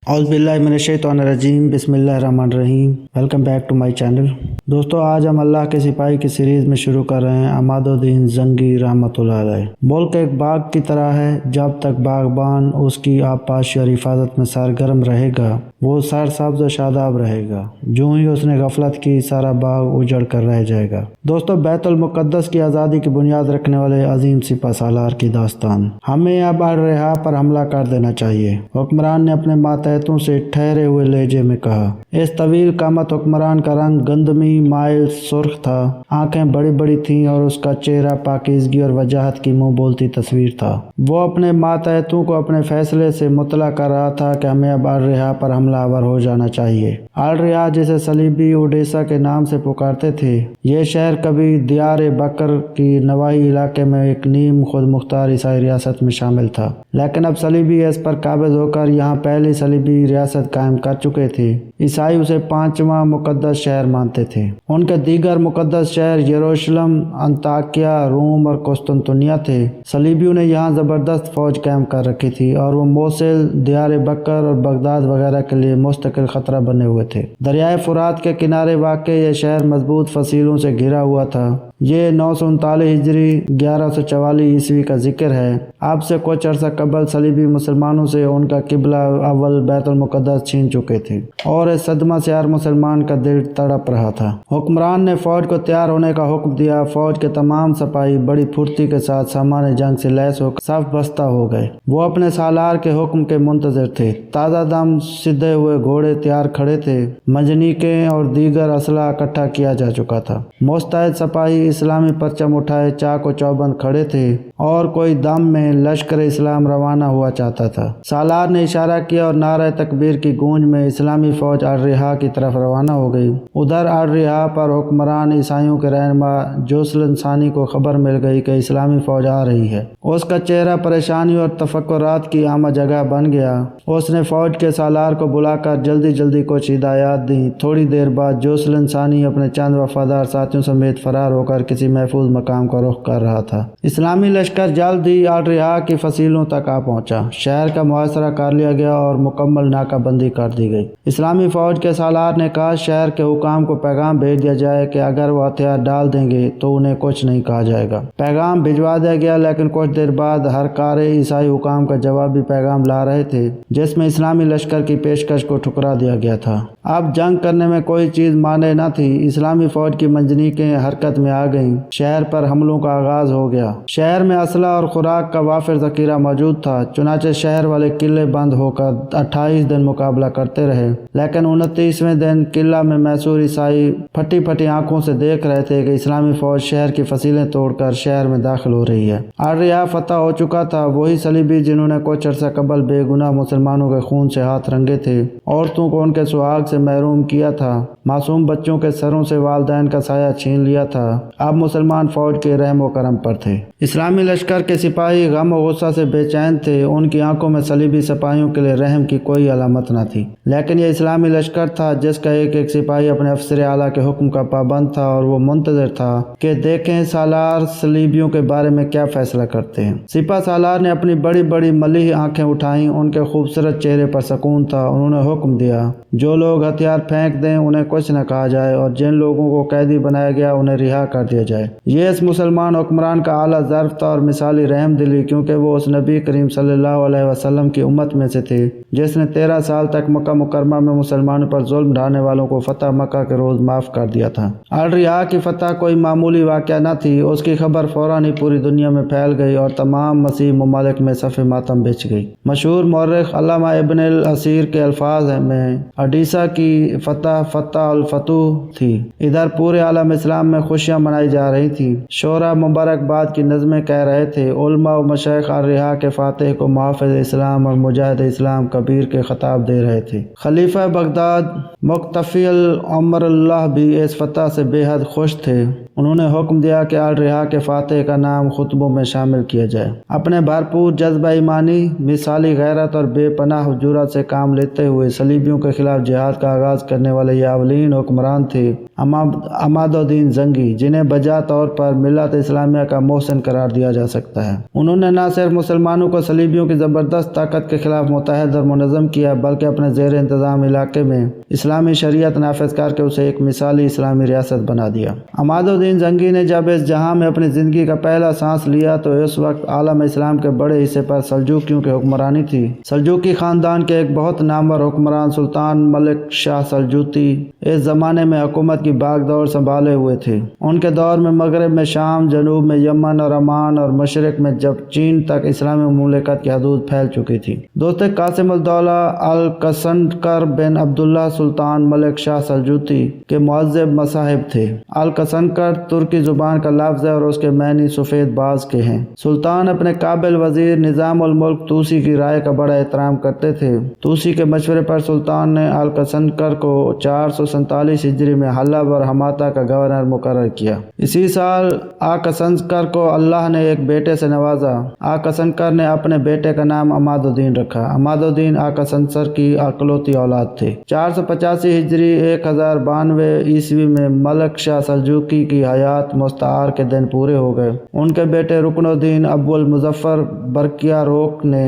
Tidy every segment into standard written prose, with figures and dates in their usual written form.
اعوذ باللہ من الشیطان الرجیم، بسم اللہ الرحمن الرحیم۔ Welcome back to my channel. دوستو، آج ہم اللہ کے سپاہی کی سیریز میں شروع کر رہے ہیں عماد الدین زنگی رحمۃ اللہ علیہ۔ ملک ایک باغ کی طرح ہے، جب تک باغبان اس کی آبپاشی اور حفاظت میں سرگرم رہے گا وہ سرسبز و شاداب رہے گا۔ جو ہی اس نے غفلت کی، سارا باغ اجڑ کر رہ جائے گا۔ دوستو، بیت المقدس کی آزادی کی بنیاد رکھنے والے عظیم سپہ سالار کی داستان۔ ہمیں اب الرحا پر حملہ کر دینا چاہیے، حکمران نے اپنے ماتحتوں سے ٹھہرے ہوئے لہجے میں کہا۔ اس طویل قامت حکمران کا رنگ گندمی مائل سرخ تھا، آنکھیں بڑی بڑی تھیں اور اس کا چہرہ پاکیزگی اور وجاہت کی منہ بولتی تصویر تھا۔ وہ اپنے ماتحتوں کو اپنے فیصلے سے مطلع کر رہا تھا کہ ہمیں اب الرحا پر حملہ آور ہو جانا چاہیے۔ الرحا، جسے صلیبی اوڈیسا کے نام سے پکارتے تھے، یہ شہر کبھی دیار بکر کی نواحی علاقے میں ایک نیم خود مختار عیسائی ریاست میں شامل تھا، لیکن اب صلیبی اس پر قابض ہو کر یہاں پہلی صلیبی ریاست قائم کر چکے تھے۔ عیسائی اسے پانچواں مقدس شہر مانتے تھے۔ ان کے دیگر مقدس شہر یروشلم، انطاکیہ، روم اور قسطنطنیہ تھے۔ صلیبیوں نے یہاں زبردست فوج قائم کر رکھی تھی اور وہ موصل، دیار بکر اور بغداد وغیرہ کے لیے مستقل خطرہ بنے ہوئے تھے۔ دریائے فرات کے کنارے واقع یہ شہر مضبوط فصیلوں سے گھرا ہوا تھا۔ یہ 939 ہجری 1144 عیسوی کا ذکر ہے۔ اب سے کچھ عرصہ قبل صلیبی مسلمانوں سے ان کا قبلہ اول بیت المقدس چھین چکے تھے اور اس صدمہ سے ہر مسلمان کا دل تڑپ رہا تھا۔ حکمران نے فوج کو تیار ہونے کا حکم دیا۔ فوج کے تمام سپاہی بڑی پھرتی کے ساتھ سامان جنگ سے لیس ہو کر صف بستہ ہو گئے۔ وہ اپنے سالار کے حکم کے منتظر تھے۔ تازہ دم سدھے ہوئے گھوڑے تیار کھڑے تھے، منجنیقیں اور دیگر اسلحہ اکٹھا کیا جا چکا تھا۔ مستعد سپاہی اسلامی پرچم اٹھائے چاق و چوبند کھڑے تھے اور کوئی دم میں لشکر اسلام روانہ ہوا چاہتا تھا۔ سالار نے اشارہ کیا اور نعرہ تکبیر کی گونج میں اسلامی فوج الرحا کی طرف روانہ ہو گئی۔ ادھر الرحا پر حکمران عیسائیوں کے رہنما جوسلن ثانی کو خبر مل گئی کہ اسلامی فوج آ رہی ہے۔ اس کا چہرہ پریشانی اور تفکرات کی عامہ جگہ بن گیا۔ اس نے فوج کے سالار کو بلا کر جلدی جلدی کچھ ہدایات دیں۔ تھوڑی دیر بعد جوسلن ثانی اپنے چند وفادار ساتھیوں سمیت فرار ہو کر کسی محفوظ مقام کا رخ کر رہا تھا۔ اسلامی لشکر جلد ہی الرحا کی فصیلوں تک آ پہنچا۔ شہر کا محاصرہ کر لیا گیا اور مکمل ناکہ بندی کر دی گئی۔ اسلامی فوج کے سالار نے کہا، شہر کے حکام کو پیغام بھیج دیا جائے کہ اگر وہ ہتھیار ڈال دیں گے تو انہیں کچھ نہیں کہا جائے گا۔ پیغام بھجوا دیا گیا، لیکن کچھ دیر بعد ہر کارے عیسائی حکام کا جوابی پیغام لا رہے تھے جس میں اسلامی لشکر کی پیشکش کو ٹھکرا دیا گیا تھا۔ اب جنگ کرنے میں کوئی چیز مانے نہ تھی۔ اسلامی فوج کی منجنیقیں حرکت میں آ گئیں۔ شہر پر حملوں کا آغاز ہو گیا۔ شہر میں اسلحہ اور خوراک کا وافر ذخیرہ موجود تھا، چنانچہ شہر والے قلعے بند ہو کر 28 دن مقابلہ کرتے رہے، لیکن 29ویں دن قلعہ میں محصور عیسائی پھٹی پھٹی آنکھوں سے دیکھ رہے تھے کہ اسلامی فوج شہر کی فصیلیں توڑ کر شہر میں داخل ہو رہی ہے۔ الرحا فتح ہو چکا تھا۔ وہی صلیبی جنہوں نے کچھ عرصہ قبل بے گناہ مسلمانوں کے خون سے ہاتھ رنگے تھے، عورتوں کو ان کے سہاگ سے محروم کیا تھا، معصوم بچوں کے سروں سے والدین کا سایہ چھین لیا تھا، اب مسلمان فوج کے رحم و کرم پر تھے۔ اسلامی لشکر کے سپاہی غم و غصہ سے بے چین تھے۔ ان کی آنکھوں میں صلیبی سپاہیوں کے لیے رحم کی کوئی علامت نہ تھی، لیکن یہ اسلامی لشکر تھا جس کا ایک ایک سپاہی اپنے افسر اعلیٰ کے حکم کا پابند تھا اور وہ منتظر تھا کہ دیکھیں سالار صلیبیوں کے بارے میں کیا فیصلہ کرتے ہیں۔ سپہ سالار نے اپنی بڑی بڑی ملیح آنکھیں اٹھائیں۔ ان کے خوبصورت چہرے پر سکون تھا۔ انہوں نے حکم دیا، جو لوگ ہتھیار پھینک دیں انہیں کچھ نہ کہا جائے اور جن لوگوں کو قیدی بنایا گیا انہیں رہا کر دیا جائے۔ یہ اس مسلمان حکمران کا اعلیٰ ظرف تھا اور مثالی رحم دلی، کیونکہ وہ اس نبی کریم صلی اللہ علیہ وسلم کی امت میں سے تھے جس نے 13 سال تک مکہ مکرمہ میں مسلمانوں پر ظلم ڈھانے والوں کو فتح مکہ کے روز معاف کر دیا تھا۔ الرحا کی فتح کوئی معمولی واقعہ نہ تھی۔ اس کی خبر فوراً ہی پوری دنیا میں پھیل گئی اور تمام مسیح ممالک میں صف ماتم بچھ گئی۔ مشہور مورخ علامہ ابن الاثیر کے الفاظ میں اڈیسا کی فتح فتح الفتوح تھی۔ ادھر پورے عالم اسلام میں خوشیاں منائی جا رہی تھیں۔ شعراء مبارکباد کی نظمیں کہہ رہے تھے۔ علماء و مشائخ الرحا کے فاتح کو محافظ اسلام اور مجاہد اسلام کبیر کے خطاب دے رہے تھے۔ خلیفہ بغداد مقتفی العمر اللہ بھی اس فتح سے بے حد خوش تھے۔ انہوں نے حکم دیا کہ آل رہا کے فاتح کا نام خطبوں میں شامل کیا جائے۔ اپنے بھرپور جذبہ ایمانی، مثالی غیرت اور بے پناہ جرأت سے کام لیتے ہوئے صلیبیوں کے خلاف جہاد کا آغاز کرنے والے یہ اولین حکمران تھے عماد الدین زنگی، جنہیں بجا طور پر ملت اسلامیہ کا محسن قرار دیا جا سکتا ہے۔ انہوں نے نہ صرف مسلمانوں کو صلیبیوں کی زبردست طاقت کے خلاف متحد اور منظم کیا، بلکہ اپنے زیر انتظام علاقے میں اسلامی شریعت نافذ کر کے اسے ایک مثالی اسلامی ریاست بنا دیا۔ عماد الدین زنگی نے جب اس جہاں میں اپنی زندگی کا پہلا سانس لیا تو اس وقت عالم اسلام کے بڑے حصے پر سلجوکیوں کی حکمرانی تھی۔ سلجوکی خاندان کے ایک بہت نامور حکمران سلطان ملک شاہ سلجوقی اس زمانے میں حکومت کی باغ دور سنبھالے ہوئے تھے۔ ان کے دور میں مغرب میں شام، جنوب میں یمن اور عمان اور مشرق میں جب چین تک اسلامی مملکت کی حدود پھیل چکی تھی۔ دوست قاسم الدولہ الکسندر بن عبداللہ سلطان ملک شاہ سلجوقی کے مہذب مصاحب تھے۔ الکسندر ترکی زبان کا لفظ ہے اور اس کے معنی سفید باز کے ہیں۔ سلطان اپنے قابل وزیر نظام الملک طوسی کی رائے کا بڑا احترام کرتے تھے۔ طوسی کے مشورے پر سلطان نے الکسندر کو 447 ہجری میں حلب اور حماتا کا گورنر مقرر کیا۔ اسی سال الکسندر کو اللہ نے ایک بیٹے سے نوازا۔ الکسندر نے اپنے بیٹے کا نام عماد الدین رکھا۔ عماد الدین الکسندر کی اکلوتی اولاد تھے۔ 485 ہجری 1092 عیسوی میں ملک شاہ سلجوقی کی حیات مستعار کے دن پورے ہو گئے۔ ان کے بیٹے رکن الدین ابو المظفر برقیاروق نے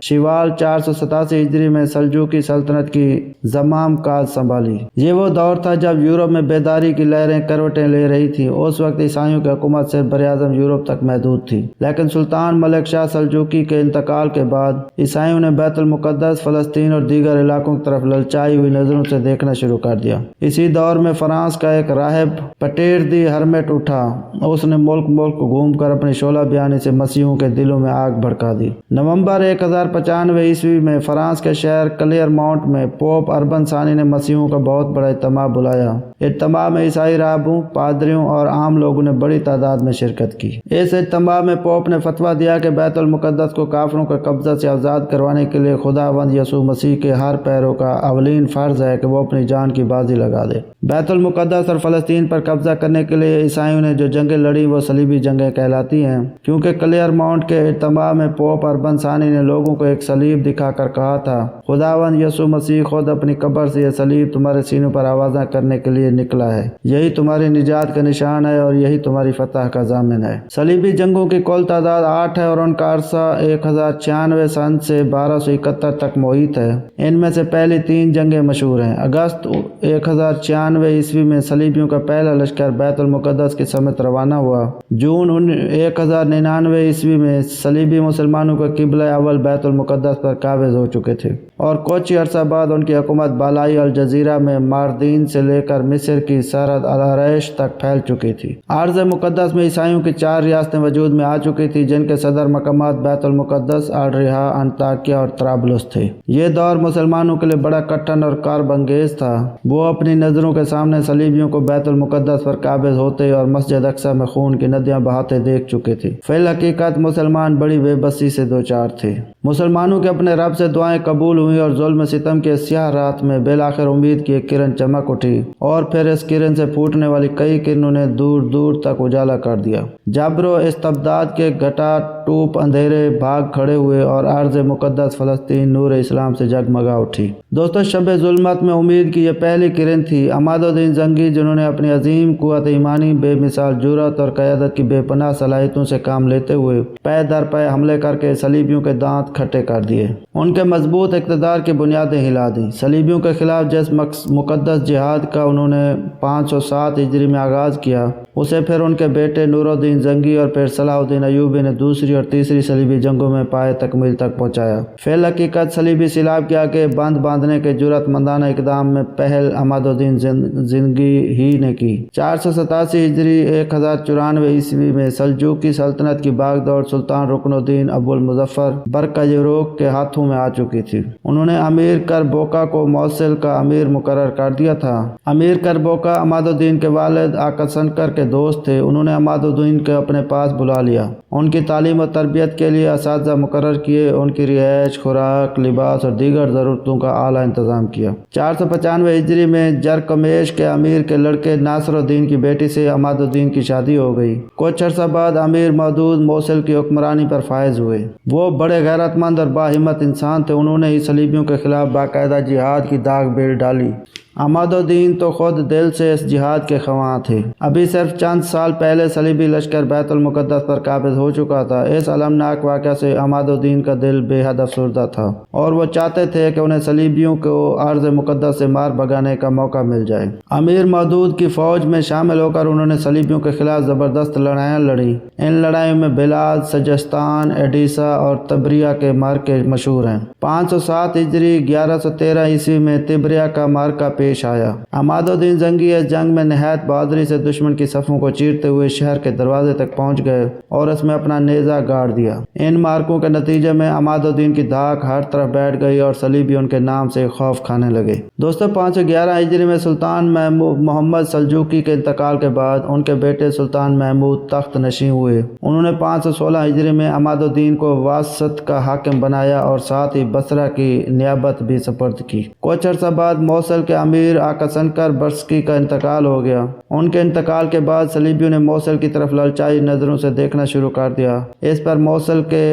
شوال 487 ہجری میں سلجوقی سلطنت کی زمام کاج سنبھالی۔ یہ وہ دور تھا جب یورپ میں بیداری کی لہریں کروٹیں لے رہی تھیں۔ اس وقت عیسائیوں کی حکومت صرف براعظم یورپ تک محدود تھی، لیکن سلطان ملک شاہ سلجوقی کے انتقال کے بعد عیسائیوں نے بیت المقدس، فلسطین اور دیگر علاقوں کی طرف للچائی ہوئی نظروں سے دیکھنا شروع کر دیا۔ اسی دور میں فرانس کا ایک راہب پٹیر دی ہرمٹ اٹھا۔ اس نے ملک گھوم کر اپنی شعلہ بیانی سے مسیحیوں کے دلوں میں آگ بھڑکا دی۔ نومبر 1095 عیسوی میں فرانس کے شہر کلیئر ماؤنٹ میں پوپ اربن ثانی نے مسیحیوں کا بہت بڑا اجتماع بلایا۔ اجتماع میں عیسائی راہبوں، پادریوں اور عام لوگوں نے بڑی تعداد میں شرکت کی۔ اس اجتماع میں پوپ نے فتویٰ دیا کہ بیت المقدس کو کافروں کے قبضہ سے آزاد کروانے کے لیے خداوند یسوع مسیح کے ہر پیرو کا اولین فرض ہے کہ وہ اپنی جان کی بازی لگا دے۔ بیت المقدس اور فلسطین پر قبضہ کرنے کے لیے عیسائیوں نے جو جنگیں لڑی وہ صلیبی جنگیں کہلاتی ہیں، کیونکہ کلیئر ماؤنٹ کے اجتماع میں پوپ اربن ثانی نے لوگوں کو ایک صلیب دکھا کر کہا تھا، خداوند یسوع مسیح خود اپنی قبر سے یہ صلیب تمہارے سینوں پر آوازاں کرنے کے لیے نکلا ہے۔ یہی تمہاری نجات کا نشان ہے اور یہی تمہاری فتح کا ضامن ہے۔ صلیبی جنگوں کی کل تعداد 8 ہے اور ان کا عرصہ 1096 سن سے 1271 تک محیط ہے۔ ان میں سے پہلی 3 جنگیں مشہور ہیں۔ اگست 1096 عیسوی میں صلیبیوں کا پہلا لشکر بیت المقدس کی سمت روانہ ہوا۔ جون 1099 عیسوی میں صلیبی مسلمانوں کا قبلہ اول بیت المقدس پر قابض ہو چکے تھے اور کچھ عرصہ بعد ان کی حکومت بالائی الجزیرہ میں ماردین سے لے کر مصر کی سرحد العریش تک پھیل چکی تھی۔ عرض مقدس میں عیسائیوں کی 4 ریاستیں وجود میں آ چکی تھی، جن کے صدر مقامات بیت المقدس، الرحا، انطاکیہ اور طرابلس تھے۔ یہ دور مسلمانوں کے لیے بڑا کٹھن اور کرب انگیز تھا۔ وہ اپنی نظروں کے سامنے صلیبیوں کو بیت المقدس پر قابض ہوتے اور مسجد اقصی میں خون کی ندیاں بہاتے دیکھ چکے تھے۔ فی الحقیقت مسلمان بڑی بے بسی سے دوچار تھے۔ مسلمانوں کے اپنے رب سے دعائیں قبول ہوئیں اور ظلم ستم کے سیاہ رات میں بالآخر امید کی ایک کرن چمک اٹھی اور پھر اس کرن سے پھوٹنے والی کئی کرنوں نے دور دور تک اجالا کر دیا۔ جبر و استبداد کے گھٹا ٹوپ اندھیرے بھاگ کھڑے ہوئے اور ارض مقدس فلسطین نور اسلام سے جگمگا اٹھی۔ دوستو، شب ظلمت میں امید کی یہ پہلی کرن تھی۔ عماد الدین زنگی، جنہوں نے اپنی عظیم قوت ایمانی، بے مثال جرأت اور قیادت کی بے پناہ صلاحیتوں سے کام لیتے ہوئے پے در پے حملے کر کے صلیبیوں کے دانت کھٹے کر دیے، ان کے مضبوط اقتدار کی بنیادیں ہلا دیں۔ صلیبیوں کے خلاف جس مقدس جہاد کا انہوں نے 507 ہجری میں آغاز کیا، اسے پھر ان کے بیٹے نور الدین زنگی اور پھر صلاح الدین ایوبی نے دوسری اور تیسری صلیبی جنگوں میں پائے تکمیل تک پہنچایا۔ فی الحقیقت صلیبی سیلاب کے آگے بند باندھنے کے جرأت مندانہ اقدام میں پہل عماد الدین زنگی ہی نے کی۔ 487 ہجری 1094 عیسوی میں سلجوقی سلطنت کی باغ دوڑ سلطان رکن الدین ابو المظفر برقیاروق کے ہاتھوں میں آ چکی تھی۔ انہوں نے امیر کربوکا کو موصل کا امیر مقرر کر دیا تھا۔ امیر کربوکا عماد الدین کے والد الکسندر کے دوست تھے انہوں نے عماد الدین کو اپنے پاس بلا لیا، ان کی تعلیم و تربیت کے لیے اساتذہ مقرر کیے، ان کی رہائش، خوراک، لباس اور دیگر ضرورتوں کا اعلیٰ انتظام کیا۔ 495 ہجری میں جرکمیش کے امیر کے لڑکے ناصر الدین کی بیٹی سے عماد الدین کی شادی ہو گئی۔ کچھ عرصہ بعد امیر مودود موصل کی حکمرانی پر فائز ہوئے۔ وہ بڑے غیرت مند اور باہمت انسان تھے، انہوں نے ہی صلیبیوں کے خلاف باقاعدہ جہاد کی داغ بیل ڈالی۔ عماد الدین تو خود دل سے اس جہاد کے خواہاں تھے۔ ابھی صرف چند سال پہلے صلیبی لشکر بیت المقدس پر قابض ہو چکا تھا۔ اس المناک واقعہ سے عماد الدین کا دل بے حد افسردہ تھا اور وہ چاہتے تھے کہ انہیں صلیبیوں کو ارض مقدس سے مار بھگانے کا موقع مل جائے۔ امیر مودود کی فوج میں شامل ہو کر انہوں نے صلیبیوں کے خلاف زبردست لڑائیاں لڑیں۔ ان لڑائیوں میں بلاد، سجستان، ایڈیسا اور تبریہ کے مارکے مشہور ہیں۔ 507 ہجری 1113 عیسوی میں تبریہ کا مارکہ پیش آیا۔ عماد الدین زنگی اس جنگ میں نہایت بہادری سے دشمن کی صفوں کو چیرتے ہوئے شہر کے دروازے تک پہنچ گئے اور اس میں اپنا نیزہ گاڑ دیا۔ ان مارکوں کے نتیجے میں عماد الدین کی دھاک ہر طرف بیٹھ گئی اور صلیبی ان کے نام سے خوف کھانے لگے۔ دوستو 511 ہجری میں سلطان محمد سلجوقی کے انتقال کے بعد ان کے بیٹے سلطان محمود تخت نشین ہوئے۔ انہوں نے 516 ہجری میں عماد الدین کو واسط کا حاکم بنایا اور ساتھ ہی بصرہ کی نیابت بھی سپرد کی۔ کچھ عرصہ بعد موصل کے امیر آقا سنکر برسکی کا انتقال ہو گیا۔ ان کے انتقال کے بعد صلیبیوں نے موصل کی طرف لالچائی نظروں سے دیکھنا شروع کر دیا۔ اس پر موصل کے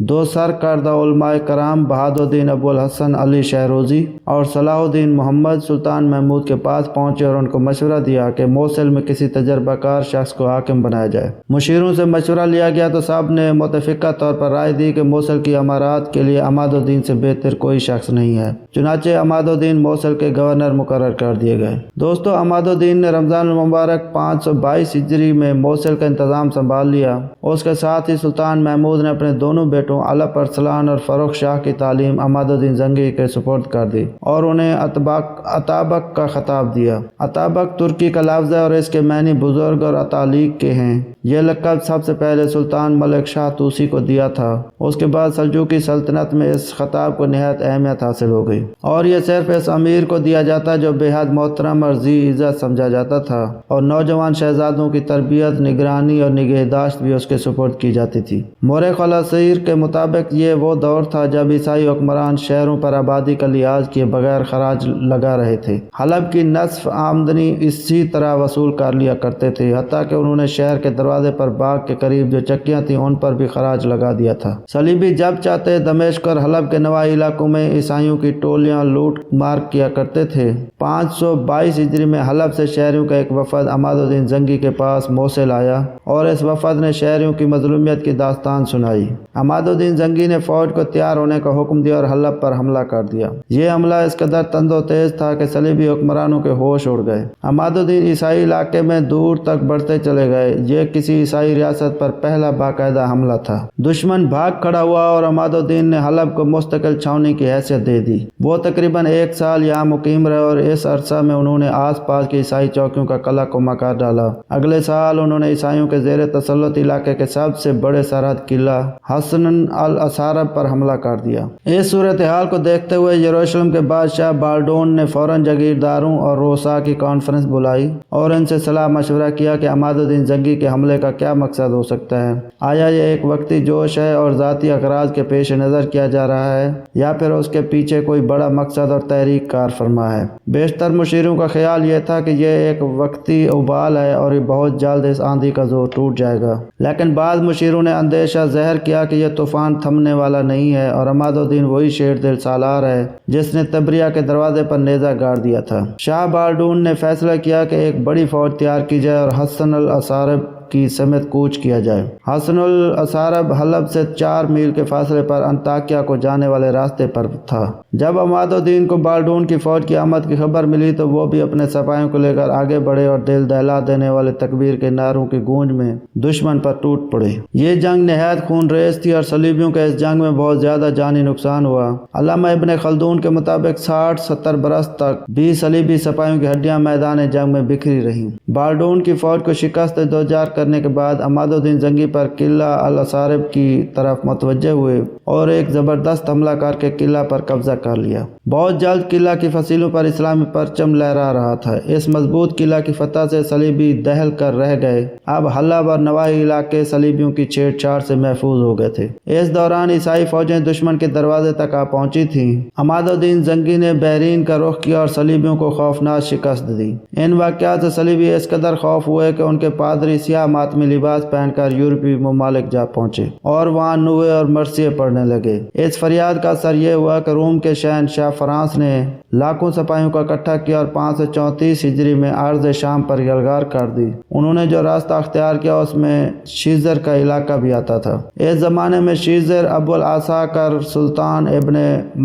دو سر کردہ علماء کرام بہادر الدین ابو الحسن علی شہروزی اور صلاح الدین محمد سلطان محمود کے پاس پہنچے اور ان کو مشورہ دیا کہ موصل میں کسی تجربہ کار شخص کو حاکم بنایا جائے۔ مشیروں سے مشورہ لیا گیا تو سب نے متفقہ طور پر رائے دی کہ موصل کی امارات کے لیے عماد الدین سے بہتر کوئی شخص نہیں ہے۔ چنانچہ عماد الدین موصل کے گورنر مقرر کر دیے گئے۔ دوستو عماد الدین نے رمضان المبارک 522 ہجری میں موصل کا انتظام سنبھال لیا۔ اس کے ساتھ ہی سلطان محمود نے اپنے دونوں بیٹوں علپ ارسلان اور فروخ شاہ کی تعلیم عماد الدین زنگی کے سپرد کر دی اور انہیں اتابک کا خطاب دیا۔ اتابک ترکی کا لفظ ہے اور اس کے معنی بزرگ اور اتالیق کے ہیں۔ یہ لقب سب سے پہلے سلطان ملک شاہ توسی کو دیا تھا۔ اس کے بعد سلجوقی سلطنت میں اس خطاب کو نہایت اہمیت حاصل ہو گئی اور یہ صرف اس امیر کو دیا جاتا جو بے حد محترم اور ذی عزت سمجھا جاتا تھا اور نوجوان شہزادوں کی تربیت، نگرانی اور نگہداشت بھی اس کے سپرد کی جاتی تھی۔ مورخ الاسیر کے مطابق یہ وہ دور تھا جب عیسائی حکمران شہروں پر آبادی کا لحاظ کیے بغیر خراج لگا رہے تھے۔ حلب کی نصف آمدنی اسی طرح وصول کر لیا کرتے تھے، حتیٰ کہ انہوں نے شہر کے دروازے پر باغ کے قریب جو چکیاں تھیں ان پر بھی خراج لگا دیا تھا۔ صلیبی جب چاہتے دمشق اور حلب کے نواحی علاقوں میں عیسائیوں کی ٹولیاں لوٹ مار کیا کرتے تھے۔ 522 ہجری میں حلب سے شہریوں کا ایک وفد عماد الدین زنگی کے پاس موصل آیا اور اس وفد نے شہریوں کی مظلومیت کی داستان سنائی۔ عماد الدین زنگی نے فوج کو تیار ہونے کا حکم دیا اور حلب پر حملہ کر دیا۔ یہ حملہ اس قدر تند و تیز تھا کہ صلیبی حکمرانوں کے ہوش اڑ گئے۔ عماد الدین عیسائی علاقے میں دور تک بڑھتے چلے گئے۔ یہ کسی عیسائی ریاست پر پہلا باقاعدہ حملہ تھا۔ دشمن بھاگ کھڑا ہوا اور عماد الدین نے حلب کو مستقل چھاؤنی کی حیثیت دے دی۔ وہ تقریباً 1 سال یہاں مقیم رہے اور اس عرصہ میں انہوں نے آس پاس کی عیسائی چوکیوں کا قلعہ کما کر ڈالا۔ اگلے سال انہوں نے عیسائیوں کے زیر تسلط علاقے کے سب سے بڑے سرحد قلعہ حصن الاسارب پر حملہ کر دیا۔ اس صورتحال کو دیکھتے ہوئے یروشلم کے بادشاہ بالڈون نے فوراً جاگیرداروں اور رؤساء کی کانفرنس بلائی اور ان سے صلاح مشورہ کیا کہ عماد الدین زنگی کے حملے کا کیا مقصد ہو سکتا ہے۔ آیا یہ ایک وقتی جوش ہے اور ذاتی اغراض کے پیش نظر کیا جا رہا ہے یا پھر اس کے پیچھے کوئی بڑا مقصد اور تحریک کار فرما ہے؟ بیشتر مشیروں کا خیال یہ تھا کہ یہ ایک وقتی ابال ہے اور یہ بہت جلد اس آندھی کا زور ٹوٹ جائے گا، لیکن بعض مشیروں نے اندیشہ ظاہر کیا کہ یہ طوفان تھمنے والا نہیں ہے اور عماد الدین وہی شیر دل سالار ہے جس نے تبریہ کے دروازے پر نیزہ گاڑ دیا تھا۔ شاہ بالڈون نے فیصلہ کیا کہ ایک بڑی فوج تیار کی جائے اور حصن الاسارب کی سمت کوچ کیا جائے۔ حصن الاسارب حلب سے 4 میل کے فاصلے پر انطاکیہ کو جانے والے راستے پر تھا۔ جب عماد الدین کو بالڈون کی فوج کی آمد کی خبر ملی تو وہ بھی اپنے سپاہیوں کو لے کر آگے بڑھے اور دل دہلا دینے والے تکبیر کے نعروں کی گونج میں دشمن پر ٹوٹ پڑے۔ یہ جنگ نہایت خون ریز تھی اور صلیبیوں کے اس جنگ میں بہت زیادہ جانی نقصان ہوا۔ علامہ ابن خلدون کے مطابق 60-70 برس تک 20 صلیبی سپاہیوں کی ہڈیاں میدان جنگ میں بکھری رہیں۔ بالڈون کی فوج کو شکست دوچار کرنے کے بعد عماد الدین زنگی پر قلعہ الاسارب کی طرف متوجہ ہوئے۔ اور ایک زبردست حملہ کر کے قلعہ پر قبضہ کر لیا۔ بہت جلد قلعہ کی فصیلوں پر اسلامی پرچم لہرا رہا تھا۔ اس مضبوط قلعہ کی فتح سے صلیبی دہل کر رہ گئے، اب حلب اور نواحی علاقے صلیبیوں کی چھیڑ چھاڑ سے محفوظ ہو گئے تھے۔ اس دوران عیسائی فوجیں دشمن کے دروازے تک آ پہنچی تھیں۔ عماد الدین زنگی نے بحرین کا رخ کیا اور صلیبیوں کو خوفناک شکست دی۔ ان واقعات سے صلیبی اس قدر خوف ہوئے کہ ان کے پادری سیاہ ماتمی لباس پہن کر یورپی ممالک جا پہنچے اور وہاں نوے اور مرثیے پڑھنے لگے۔ اس فریاد کا اثر یہ ہوا کہ روم کے شہنشاہ فرانس نے لاکھوں سپاہیوں کو اکٹھا کیا اور 534 ہجری میں عرض شام پر یلغار کر دی۔ انہوں نے جو راستہ اختیار کیا اس میں شیزر کا علاقہ بھی آتا تھا۔ اس زمانے میں شیزر ابو العساکر سلطان ابن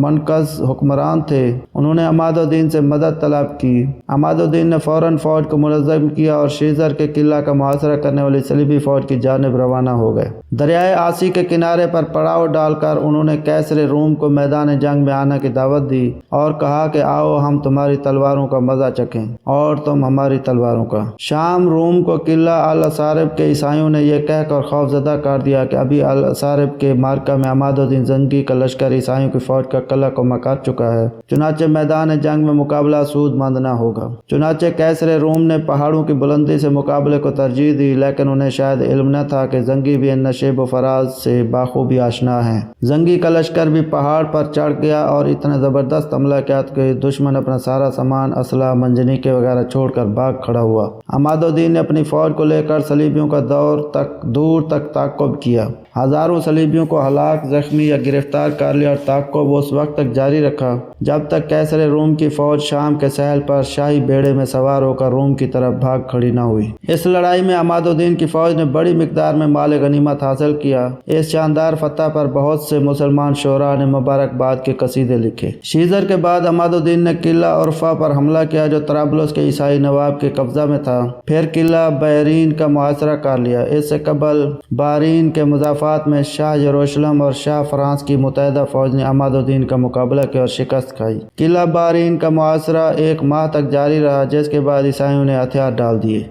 منقذ حکمران تھے۔ انہوں نے عماد الدین سے مدد طلب کی۔ عماد الدین نے فوراً فوج کو منظم کیا اور شیزر کے قلعہ کا محاصرہ کرنے والی صلیبی فوج کی جانب روانہ ہو گئے۔ دریائے آسی کے کنارے پر پڑاؤ ڈال کر انہوں نے کیسر روم کو میدان جنگ میں آنے کی دعوت دی اور کہا کہ آؤ ہم تمہاری تلواروں کا مزہ چکھیں اور تم ہماری تلواروں کا۔ شام روم کو قلعہ الاسارب کے عیسائیوں نے یہ کہہ کر خوف زدہ کر دیا کہ ابھی الاسارب کے مارکہ میں عماد الدین زنگی کا لشکر عیسائیوں کی فوج کا قلعہ کو کر چکا ہے، چنانچہ میدان جنگ میں مقابلہ سود مند نہ ہوگا۔ چنانچہ کیسر روم نے پہاڑوں کی بلندی سے مقابلے کو ترجیح دی، لیکن انہیں شاید علم نہ تھا کہ زنگی بھی ان نشیب و فراز سے بخوبی آشنا ہیں۔ زنگی کا لشکر بھی پہاڑ پر چڑھ گیا اور اتنا زبردست حملہ کیا کہ دشمن اپنا سارا سامان، اسلحہ، منجنیقیں وغیرہ چھوڑ کر بھاگ کھڑا ہوا۔ عماد الدین نے اپنی فوج کو لے کر صلیبیوں کا دور تک تعاقب کیا۔ ہزاروں صلیبیوں کو ہلاک، زخمی یا گرفتار کر لیا اور تعاقب اس وقت تک جاری رکھا جب تک کیسر روم کی فوج شام کے ساحل پر شاہی بیڑے میں سوار ہو کر روم کی طرف بھاگ کھڑی نہ ہوئی۔ اس لڑائی میں عماد الدین کی فوج نے بڑی مقدار میں مال غنیمت حاصل کیا۔ اس شاندار فتح پر بہت سے مسلمان شعراء نے مبارکباد کے قصیدے لکھے۔ شیزر کے بعد عماد الدین نے قلعہ عرفہ پر حملہ کیا جو طرابلس کے عیسائی نواب کے قبضہ میں تھا۔ پھر قلعہ بحرین کا محاصرہ کر لیا۔ اس سے قبل بحرین کے مضافات میں شاہ یروشلم اور شاہ فرانس کی متحدہ فوج نے عماد الدین کا مقابلہ کیا اور شکست کھائی۔ قلعہ بحرین کا محاصرہ 1 ماہ تک جاری رہا، جس کے بعد عیسائیوں نے ہتھیار ڈال دیے۔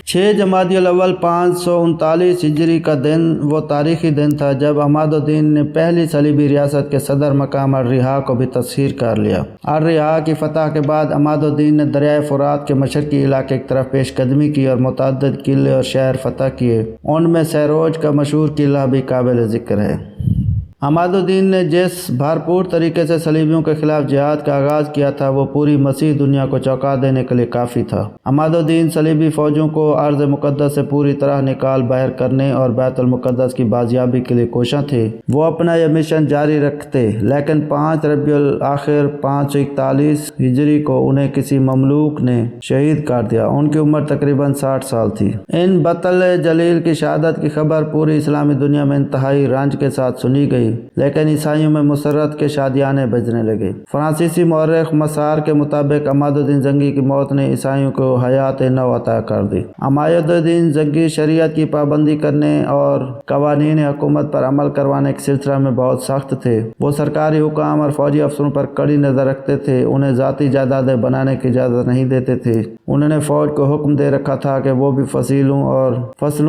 6 جمادی الاول 539 ہجری کا دن وہ تاریخی دن تھا جب عماد الدین نے پہلی صلیبی ریاست کے صدر مقام الرہا کو بھی تسخیر کر لیا۔ الرہا کی فتح کے بعد عماد الدین نے دریائے فرات کے مشرقی علاقے کی طرف پیش قدمی کی اور متعدد قلعے اور شہر فتح کیے۔ ان میں سیروج کا مشہور قلعہ بھی قابل ذکر ہے۔ عماد الدین نے جس بھرپور طریقے سے صلیبیوں کے خلاف جہاد کا آغاز کیا تھا وہ پوری مسیح دنیا کو چونکا دینے کے لیے کافی تھا۔ عماد الدین صلیبی فوجوں کو ارض مقدس سے پوری طرح نکال باہر کرنے اور بیت المقدس کی بازیابی کے لیے کوشاں تھے۔ وہ اپنا یہ مشن جاری رکھتے، لیکن 5 ربیع الاخر 541 ہجری کو انہیں کسی مملوک نے شہید کر دیا۔ ان کی عمر تقریباً 60 سال تھی۔ ان بطل جلیل کی شہادت کی خبر پوری اسلامی دنیا میں انتہائی رنج کے ساتھ سنی گئی، لیکن عیسائیوں میں مسرت کے شادیانے بجنے لگے۔ فرانسیسی مورخ مسار کے مطابق عماد الدین زنگی کی موت نے عیسائیوں کو حیات نو عطا کر دی۔ عماد الدین زنگی شریعت کی پابندی کرنے اور قوانین حکومت پر عمل کروانے کے سلسلہ میں بہت سخت تھے۔ وہ سرکاری حکام اور فوجی افسروں پر کڑی نظر رکھتے تھے، انہیں ذاتی جائیدادیں بنانے کی اجازت نہیں دیتے تھے۔ انہوں نے فوج کو حکم دے رکھا تھا کہ وہ بھی فصلوں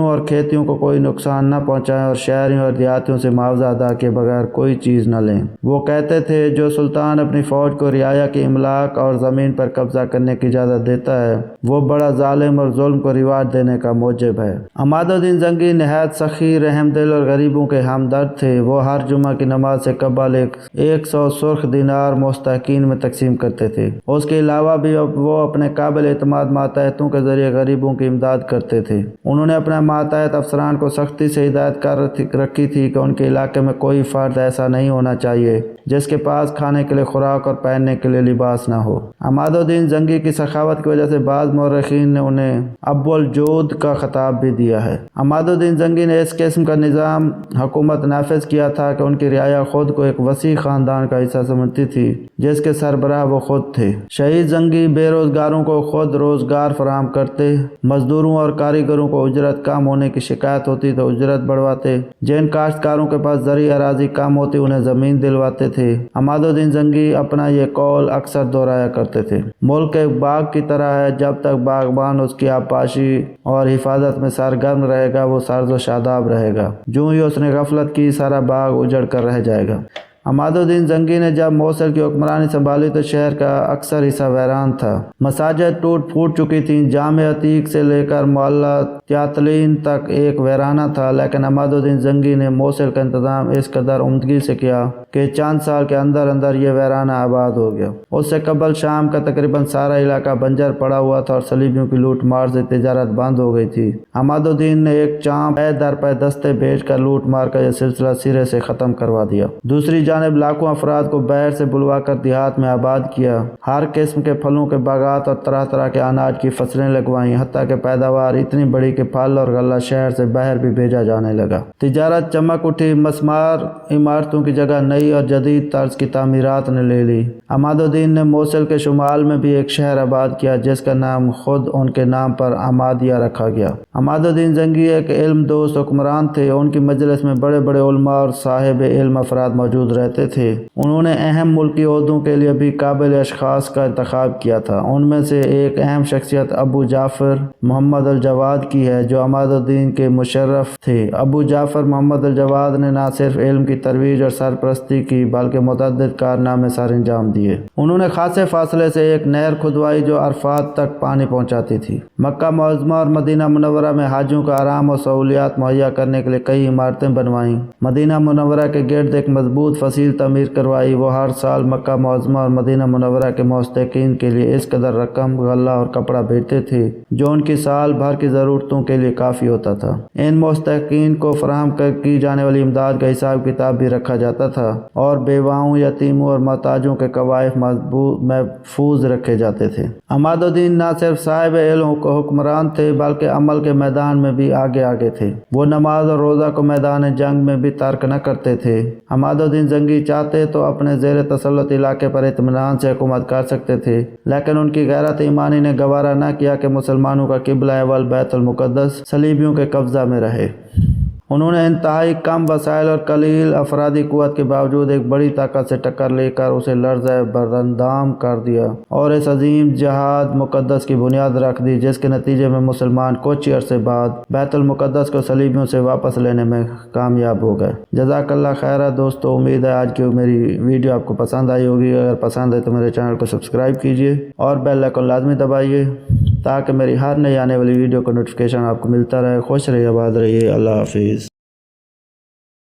اور کھیتیوں کو کوئی نقصان نہ پہنچائیں اور شہریوں اور دیہاتیوں سے معاوضہ ادا کے بغیر کوئی چیز نہ لیں۔ وہ کہتے تھے جو سلطان اپنی فوج کو رعایا کی املاک اور زمین پر قبضہ کرنے کی اجازت دیتا ہے وہ بڑا ظالم اور ظلم کو ریواج دینے کا موجب ہے۔ عماد الدین زنگی نہایت سخی، رحم دل اور غریبوں کے ہمدرد تھے۔ وہ ہر جمعہ کی نماز سے قبل 100 سرخ دینار مستحقین میں تقسیم کرتے تھے۔ اس کے علاوہ بھی وہ اپنے قابل اعتماد ماتحتوں کے ذریعے غریبوں کی امداد کرتے تھے۔ انہوں نے اپنے ماتحت افسران کو سختی سے ہدایت کر رکھی تھی کہ ان کے علاقے میں کوئی فرد ایسا نہیں ہونا چاہیے جس کے پاس کھانے کے لیے خوراک اور پہننے کے لیے لباس نہ ہو۔ عماد الدین زنگی کی سخاوت کی وجہ سے بعض مورخین نے انہیں ابو الجود کا خطاب بھی دیا ہے۔ عماد الدین زنگی نے اس قسم کا نظام حکومت نافذ کیا تھا کہ ان کی رعایا خود کو ایک وسیع خاندان کا حصہ سمجھتی تھی جس کے سربراہ وہ خود تھے۔ شہید زنگی بے روزگاروں کو خود روزگار فراہم کرتے، مزدوروں اور کاریگروں کو اجرت کم ہونے کی شکایت ہوتی تو اجرت بڑھواتے، جن کاشتکاروں کے پاس زرعی اراضی کم ہوتی انہیں زمین دلواتے تھے۔ عماد الدین زنگی اپنا یہ قول اکثر دہرایا کرتے تھے، ملک ایک باغ کی طرح ہے، جب تک باغبان اس کی آبپاشی اور حفاظت میں سرگرم رہے گا وہ سرد و شاداب رہے گا، جو ہی اس نے غفلت کی سارا باغ اجڑ کر رہ جائے گا۔ عماد الدین زنگی نے جب موصل کی حکمرانی سنبھالی تو شہر کا اکثر حصہ ویران تھا، مساجد ٹوٹ پھوٹ چکی تھیں، جامع عتیق سے لے کر محلہ تیاتلین تک ایک ویرانہ تھا، لیکن عماد الدین زنگی نے موصل کا انتظام اس قدر عمدگی سے کیا کہ چند سال کے اندر اندر یہ ویرانہ آباد ہو گیا۔ اس سے قبل شام کا تقریباً سارا علاقہ بنجر پڑا ہوا تھا اور صلیبیوں کی لوٹ مار سے تجارت بند ہو گئی تھی۔ عماد الدین نے ایک چانپ پے در پے دستے بھیج کر لوٹ مار کا یہ سلسلہ سرے سے ختم کروا دیا۔ دوسری جانب لاکھوں افراد کو باہر سے بلوا کر دیہات میں آباد کیا، ہر قسم کے پھلوں کے باغات اور طرح طرح کے اناج کی فصلیں لگوائیں، حتیٰ کہ پیداوار اتنی بڑی کہ پھل اور غلہ شہر سے باہر بھی بھیجا جانے لگا۔ تجارت چمک اٹھی، مسمار عمارتوں کی جگہ نئی اور جدید طرز کی تعمیرات نے لے لی۔ عماد الدین نے موصل کے شمال میں بھی ایک شہر آباد کیا جس کا نام خود ان کے نام پر عمادیہ رکھا گیا۔ عماد الدین زنگی ایک علم دوست حکمران تھے، ان کی مجلس میں بڑے بڑے علماء اور صاحب علم افراد موجود رہتے تھے۔ انہوں نے اہم ملکی عہدوں کے لیے بھی قابل اشخاص کا انتخاب کیا تھا۔ ان میں سے ایک اہم شخصیت ابو جعفر محمد الجواد کی ہے جو عماد الدین کے مشرف تھے۔ ابو جعفر محمد الجواد نے نہ صرف علم کی ترویج اور سرپرستی کی بلکہ متعدد کارنامے سر انجام دیے۔ انہوں نے خاصے فاصلے سے ایک نہر کھدوائی جو عرفات تک پانی پہنچاتی تھی۔ مکہ معظمہ اور مدینہ منورہ میں حاجیوں کو آرام اور سہولیات مہیا کرنے کے لیے کئی عمارتیں بنوائیں۔ مدینہ منورہ کے گرد ایک مضبوط فصیل تعمیر کروائی۔ وہ ہر سال مکہ معظمہ اور مدینہ منورہ کے مستحقین کے لیے اس قدر رقم، غلہ اور کپڑا بھیجتے تھے جو ان کی سال بھر کی ضرورتوں کے لیے کافی ہوتا تھا۔ ان مستحقین کو فراہم کی جانے والی امداد کا حساب کتاب بھی رکھا جاتا تھا اور بیواؤں، یتیموں اور محتاجوں کے کوائف محفوظ رکھے جاتے تھے۔ عماد الدین نہ صرف صاحب علم حکمران تھے بلکہ عمل کے میدان میں بھی آگے تھے۔ وہ نماز اور روزہ کو میدان جنگ میں بھی ترک نہ کرتے تھے۔ عماد الدین زنگی چاہتے تو اپنے زیر تسلط علاقے پر اطمینان سے حکومت کر سکتے تھے، لیکن ان کی غیرت ایمانی نے گوارا نہ کیا کہ مسلمانوں کا قبلہ اول بیت المقدس صلیبیوں کے قبضہ میں رہے۔ انہوں نے انتہائی کم وسائل اور قلیل افرادی قوت کے باوجود ایک بڑی طاقت سے ٹکر لے کر اسے لرزہ براندام کر دیا اور اس عظیم جہاد مقدس کی بنیاد رکھ دی جس کے نتیجے میں مسلمان کچھ ہی عرصے بعد بیت المقدس کو صلیبیوں سے واپس لینے میں کامیاب ہو گئے۔ جزاک اللہ خیر دوستو، امید ہے آج کی میری ویڈیو آپ کو پسند آئی ہوگی۔ اگر پسند ہے تو میرے چینل کو سبسکرائب کیجیے اور بیل آئیکن لازمی دبائیے تاکہ میری ہر نئی آنے والی ویڈیو کا نوٹیفیکیشن آپ کو ملتا رہے۔ خوش رہیے، آباد رہیے، اللہ حافظ۔